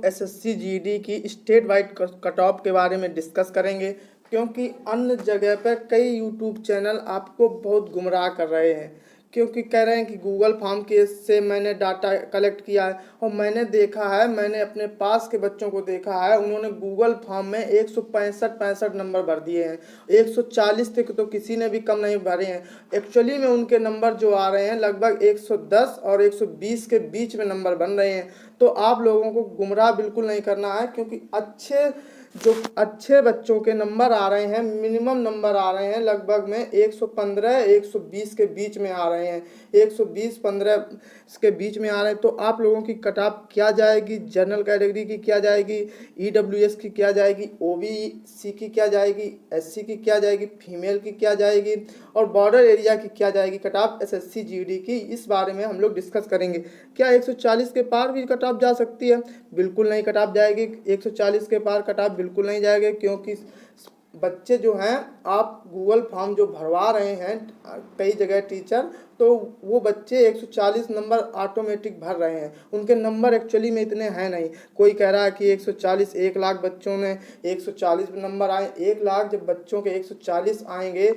लोग SSC GD की state wide cut off के बारे में डिस्कस करेंगे, क्योंकि अन्य जगह पर कई यूट्यूब चैनल आपको बहुत गुमराह कर रहे हैं। क्योंककि कह रहे हैं कि गूगल फॉर्म के से मैंने डाटा कलेक्ट किया है, और मैंने देखा है, मैंने अपने पास के बच्चों को देखा है, उन्होंने गूगल फॉर्म में 165 नंबर भर दिए हैं। 140 तक तो किसी ने भी कम नहीं भरे हैं। एक्चुअली में उनके नंबर जो आ रहे हैं लगभग 110 और 120 के बीच में नंबर बन रहे हैं। तो आप लोगों को गुमराह बिल्कुल नहीं करना है, क्योंकि अच्छे बच्चों के नंबर आ रहे हैं, मिनिमम नंबर आ रहे हैं लगभग में 115 120 के बीच में आ रहे हैं, 120-15 के बीच में आ रहे हैं। तो आप लोगों की कट ऑफ क्या जाएगी, जनरल कैटेगरी की क्या जाएगी, ईडब्ल्यूएस की क्या जाएगी, ओबीसी की क्या जाएगी, एससी की क्या जाएगी, फीमेल की क्या जाएगी, और बॉर्डर एरिया की क्या जाएगी कट ऑफ एसएससी जीडी की, इस बारे में हम लोग डिस्कस करेंगे। क्या 140 के पार भी कट ऑफ जा सकती है? बिल्कुल नहीं कट ऑफ जाएगी। 140 के पार कट ऑफ बिल्कुल नहीं जाएगा, क्योंकि बच्चे जो हैं, आप गूगल फॉर्म जो भरवा रहे हैं कई जगह टीचर, तो वो बच्चे 140 नंबर ऑटोमेटिक भर रहे हैं, उनके नंबर एक्चुअली में इतने हैं नहीं। कोई कह रहा है कि 140 1 लाख बच्चों ने 140 नंबर आए। 1 लाख जब बच्चों के 140 आएंगे,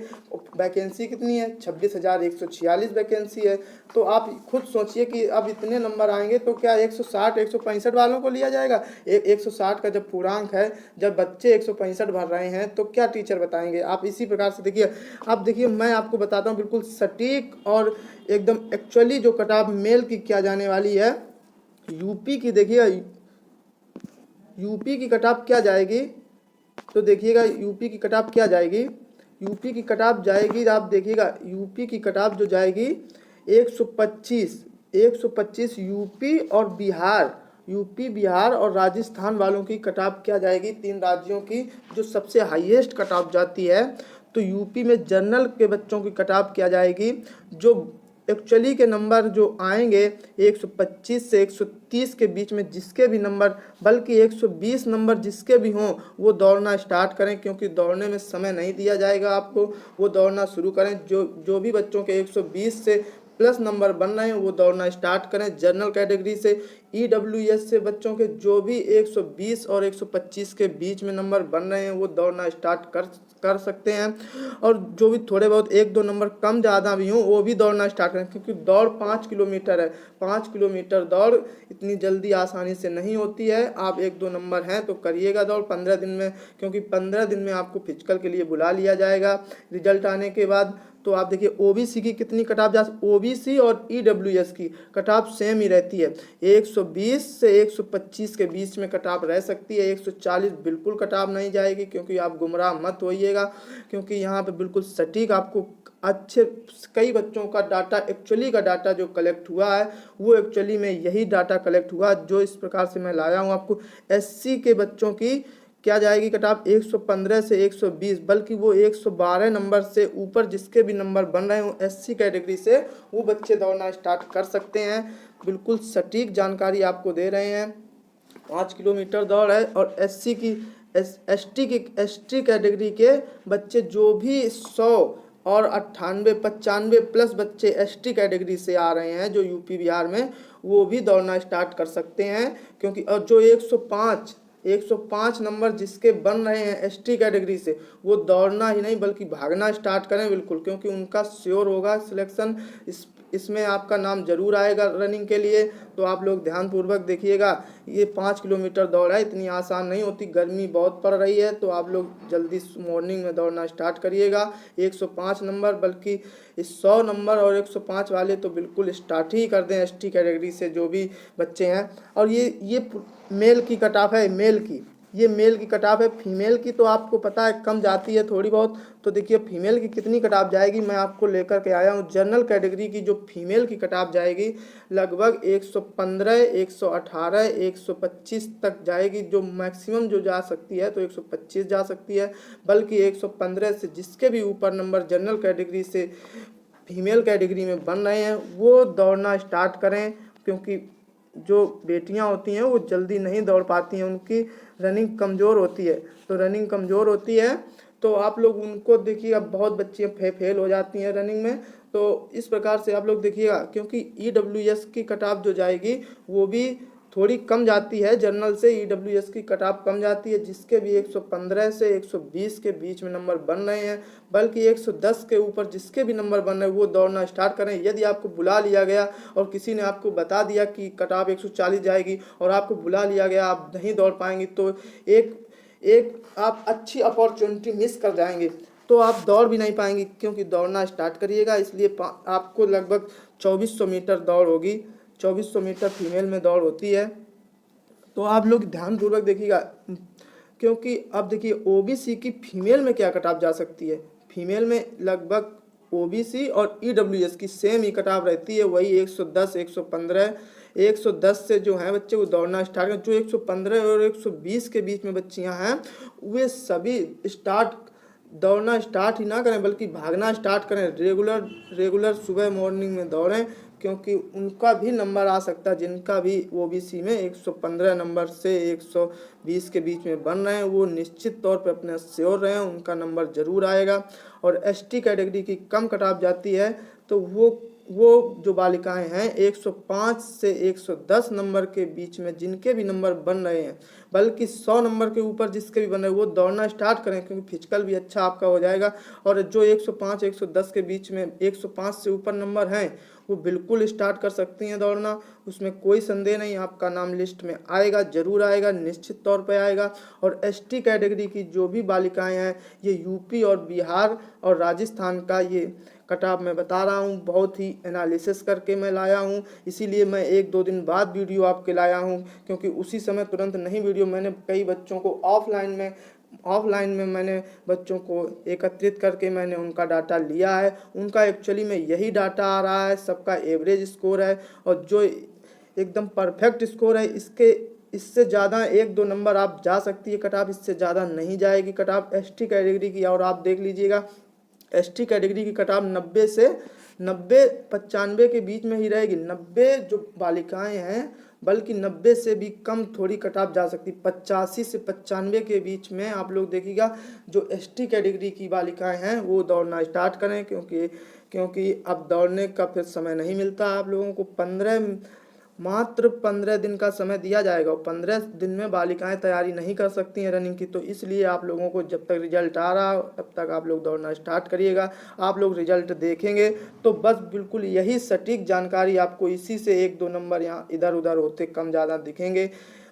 वैकेंसी कितनी है? 26,146 वैकेंसी है। तो आप खुद सोचिए कि अब इतने नंबर आएंगे तो क्या 160 165 वालों को लिया जाएगा? 160 का जब पूर्णांक है, जब बच्चे 165 भर रहे हैं, तो क्या टीचर बताएंगे? आप इसी प्रकार से देखिए। अब देखिए, मैं आपको बताता हूँ बिल्कुल सटीक और एकदम एक्चुअली जो कट ऑफ मेल की क्या जाने वाली है। यूपी की देखिएगा, यूपी की कट ऑफ क्या जाएगी, तो देखिएगा यूपी की कट ऑफ क्या जाएगी। यूपी की कट ऑफ जाएगी, आप देखिएगा यूपी की कट ऑफ जो जाएगी 125 यूपी और बिहार, यूपी बिहार और राजस्थान वालों की कट ऑफ क्या जाएगी, 3 राज्यों की जो सबसे हाईएस्ट कट ऑफ जाती है। तो यूपी में जनरल के बच्चों की कट ऑफ क्या जाएगी, जो एक्चुअली के नंबर जो आएंगे 125 से 130 के बीच में, जिसके भी नंबर, बल्कि 120 नंबर जिसके भी हों, वो दौड़ना स्टार्ट करें, क्योंकि दौड़ने में समय नहीं दिया जाएगा आपको। वो दौड़ना शुरू करें। जो भी बच्चों के 120 से प्लस नंबर बन रहे हैं वो दौड़ना स्टार्ट करें। जनरल कैटेगरी से, ईडब्ल्यूएस से बच्चों के जो भी 120 और 125 के बीच में नंबर बन रहे हैं वो दौड़ना स्टार्ट कर सकते हैं। और जो भी थोड़े बहुत 1-2 नंबर कम ज़्यादा भी हों वो भी दौड़ना स्टार्ट करें, क्योंकि दौड़ 5 किलोमीटर है। 5 किलोमीटर दौड़ इतनी जल्दी आसानी से नहीं होती है। आप 1-2 नंबर हैं तो करिएगा दौड़ 15 दिन में, क्योंकि 15 दिन में आपको फिजिकल के लिए बुला लिया जाएगा रिजल्ट आने के बाद। तो आप देखिए ओबीसी की कितनी कट ऑफ जा, ओबीसी और ईडब्ल्यूएस की कट ऑफ सेम ही रहती है। 120 से 125 के बीच में कट ऑफ रह सकती है। 140 बिल्कुल कट ऑफ नहीं जाएगी, क्योंकि आप गुमराह मत होइएगा, क्योंकि यहाँ पे बिल्कुल सटीक आपको अच्छे कई बच्चों का डाटा, एक्चुअली का डाटा जो कलेक्ट हुआ है वो एक्चुअली में यही डाटा कलेक्ट हुआ जो इस प्रकार से मैं लाया हूँ आपको। एससी के बच्चों की क्या जाएगी कट ऑफ 115 से 120, बल्कि वो 112 नंबर से ऊपर जिसके भी नंबर बन रहे हो एससी कैटेगरी से, वो बच्चे दौड़ना स्टार्ट कर सकते हैं। बिल्कुल सटीक जानकारी आपको दे रहे हैं। 5 किलोमीटर दौड़ है। और एससी की एसटी कैटेगरी के बच्चे जो भी 100 और 98-95 प्लस बच्चे एसटी कैटेगरी से आ रहे हैं जो यूपी बिहार में, वो भी दौड़ना स्टार्ट कर सकते हैं। क्योंकि और जो 105 नंबर जिसके बन रहे हैं एसटी कैटेगरी से, वो दौड़ना ही नहीं बल्कि भागना स्टार्ट करें बिल्कुल, क्योंकि उनका श्योर होगा सिलेक्शन। इसमें आपका नाम जरूर आएगा रनिंग के लिए। तो आप लोग ध्यानपूर्वक देखिएगा। ये 5 किलोमीटर दौड़ है, इतनी आसान नहीं होती, गर्मी बहुत पड़ रही है, तो आप लोग जल्दी मॉर्निंग में दौड़ना स्टार्ट करिएगा। 105 नंबर, बल्कि इस 100 नंबर और 105 वाले तो बिल्कुल स्टार्ट ही कर दें एसटी कैटेगरी से जो भी बच्चे हैं। और ये मेल की कट ऑफ है, ये मेल की कट ऑफ है। फीमेल की तो आपको पता है कम जाती है थोड़ी बहुत। तो देखिए फीमेल की कितनी कट ऑफ जाएगी, मैं आपको लेकर के आया हूँ। जनरल कैटेगरी की जो फीमेल की कट ऑफ जाएगी लगभग 115, 118, 125 तक जाएगी, जो मैक्सिमम जो जा सकती है तो 125 जा सकती है, बल्कि 115 से जिसके भी ऊपर नंबर जनरल कैटेगरी से फीमेल कैटेगरी में बन रहे हैं वो दौड़ना स्टार्ट करें। क्योंकि जो बेटियां होती हैं वो जल्दी नहीं दौड़ पाती हैं, उनकी रनिंग कमज़ोर होती है। तो रनिंग कमज़ोर होती है तो आप लोग उनको देखिए, अब बहुत बच्चियाँ फेल हो जाती हैं रनिंग में। तो इस प्रकार से आप लोग देखिएगा, क्योंकि ईडब्ल्यूएस की कट ऑफ जो जाएगी वो भी थोड़ी कम जाती है जनरल से, ईडब्ल्यूएस की कट ऑफ कम जाती है, जिसके भी 115 से 120 के बीच में नंबर बन रहे हैं, बल्कि 110 के ऊपर जिसके भी नंबर बन रहे हैं वो दौड़ना स्टार्ट करें। यदि आपको बुला लिया गया और किसी ने आपको बता दिया कि कट ऑफ 140 जाएगी और आपको बुला लिया गया, आप नहीं दौड़ पाएंगे, तो एक एक आप अच्छी अपॉर्चुनिटी मिस कर जाएंगे, तो आप दौड़ भी नहीं पाएंगे, क्योंकि दौड़ना स्टार्ट करिएगा। इसलिए आपको लगभग 2400 मीटर दौड़ होगी, 2400 मीटर फीमेल में दौड़ होती है। तो आप लोग ध्यानपूर्वक देखिएगा, क्योंकि अब देखिए ओबीसी की फीमेल में क्या कट ऑफ जा सकती है। फीमेल में लगभग ओबीसी और ईडब्ल्यूएस की सेम ही कट ऑफ रहती है, वही 110 115। 110 से जो है बच्चे वो दौड़ना स्टार्ट करें। जो 115 और 120 के बीच में बच्चियां हैं वे सभी दौड़ना स्टार्ट ही ना करें, बल्कि भागना स्टार्ट करें। रेगुलर सुबह मॉर्निंग में दौड़ें, क्योंकि उनका भी नंबर आ सकता है, जिनका भी ओबीसी में 115 नंबर से 120 के बीच में बन रहे हैं, वो निश्चित तौर पर अपने श्योर रहें, उनका नंबर जरूर आएगा। और एसटी कैटेगरी की कम कट ऑफ जाती है, तो वो जो बालिकाएं हैं 105 से 110 नंबर के बीच में जिनके भी नंबर बन रहे हैं, बल्कि 100 नंबर के ऊपर जिसके भी बन रहे हैं, वो दौड़ना स्टार्ट करें, क्योंकि फिजिकल भी अच्छा आपका हो जाएगा। और जो 105 110 के बीच में 105 से ऊपर नंबर हैं, वो बिल्कुल स्टार्ट कर सकती हैं दौड़ना, उसमें कोई संदेह नहीं, आपका नाम लिस्ट में आएगा, जरूर आएगा, निश्चित तौर पे आएगा। और एसटी कैटेगरी की जो भी बालिकाएं हैं, ये यूपी और बिहार और राजस्थान का ये कट ऑफ मैं बता रहा हूँ, बहुत ही एनालिसिस करके मैं लाया हूँ, इसीलिए मैं 1-2 दिन बाद वीडियो आपके लाया हूँ, क्योंकि उसी समय तुरंत नहीं वीडियो, मैंने कई बच्चों को ऑफलाइन में मैंने बच्चों को एकत्रित करके मैंने उनका डाटा लिया है। उनका एक्चुअली में यही डाटा आ रहा है, सबका एवरेज स्कोर है, और जो एकदम परफेक्ट स्कोर है, इससे ज़्यादा 1-2 नंबर आप जा सकती है कट ऑफ, इससे ज़्यादा नहीं जाएगी कट ऑफ एसटी कैटेगरी की। और आप देख लीजिएगा एसटी कैटेगरी की कट ऑफ 90 के बीच में ही रहेगी। 90 जो बालिकाएं हैं, बल्कि 90 से भी कम थोड़ी कट ऑफ जा सकती, 85 से 95 के बीच में आप लोग देखिएगा। जो एसटी कैटेगरी की बालिकाएं हैं वो दौड़ना स्टार्ट करें, क्योंकि अब दौड़ने का फिर समय नहीं मिलता। आप लोगों को मात्र 15 दिन का समय दिया जाएगा, और 15 दिन में बालिकाएं तैयारी नहीं कर सकती हैं रनिंग की। तो इसलिए आप लोगों को जब तक रिजल्ट आ रहा तब तक आप लोग दौड़ना स्टार्ट करिएगा। आप लोग रिजल्ट देखेंगे तो बस बिल्कुल यही सटीक जानकारी आपको, इसी से 1-2 नंबर यहाँ इधर उधर होते कम ज़्यादा दिखेंगे।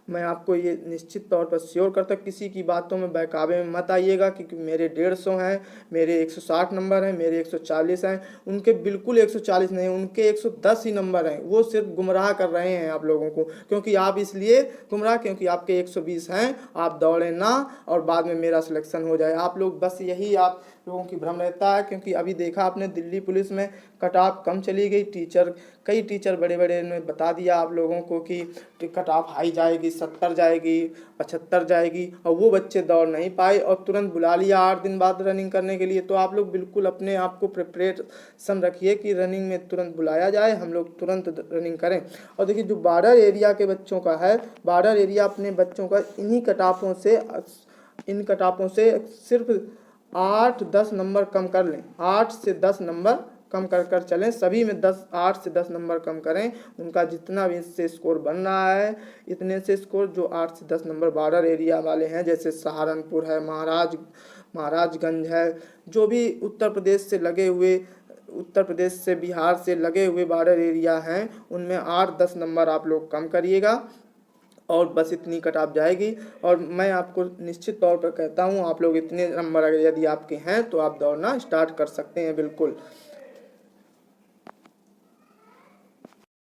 मैं आपको ये निश्चित तौर पर श्योर करता, किसी की बातों में बहकावे में मत आइएगा, क्योंकि मेरे 150 हैं, मेरे 160 नंबर हैं, मेरे 140 हैं, उनके बिल्कुल 140 नहीं, उनके 110 ही नंबर हैं। वो सिर्फ गुमराह कर रहे हैं आप लोगों को, क्योंकि आप इसलिए गुमराह, क्योंकि आपके 120 हैं, आप दौड़े ना और बाद में मेरा सिलेक्शन हो जाए। आप लोग बस यही आप लोगों की भ्रम रहता है, क्योंकि अभी देखा आपने दिल्ली पुलिस में कट ऑफ कम चली गई। कई टीचर बड़े बड़े ने बता दिया आप लोगों को कि कट ऑफ हाई जाएगी, 70 जाएगी, 75 जाएगी, और वो बच्चे दौड़ नहीं पाए और तुरंत बुला लिया 8 दिन बाद रनिंग करने के लिए। तो आप लोग बिल्कुल अपने आप को प्रिपरेशन रखिए कि रनिंग में तुरंत बुलाया जाए, हम लोग तुरंत रनिंग करें। और देखिए जो बॉर्डर एरिया के बच्चों का है, बॉर्डर एरिया अपने बच्चों का इन कट ऑफों से सिर्फ 8-10 नंबर कम कर लें, 8 से 10 नंबर कम कर चलें, सभी में 8 से 10 नंबर कम करें। उनका जितना भी इससे स्कोर बन रहा है, इतने से स्कोर जो 8 से 10 नंबर बॉर्डर एरिया वाले हैं, जैसे सहारनपुर है, महाराजगंज है, जो भी उत्तर प्रदेश से बिहार से लगे हुए बॉर्डर एरिया हैं, उनमें 8-10 नंबर आप लोग कम करिएगा, और बस इतनी कट ऑफ जाएगी। और मैं आपको निश्चित तौर पर कहता हूँ, आप लोग इतने नंबर अगर यदि आपके हैं तो आप दौड़ना स्टार्ट कर सकते हैं बिल्कुल।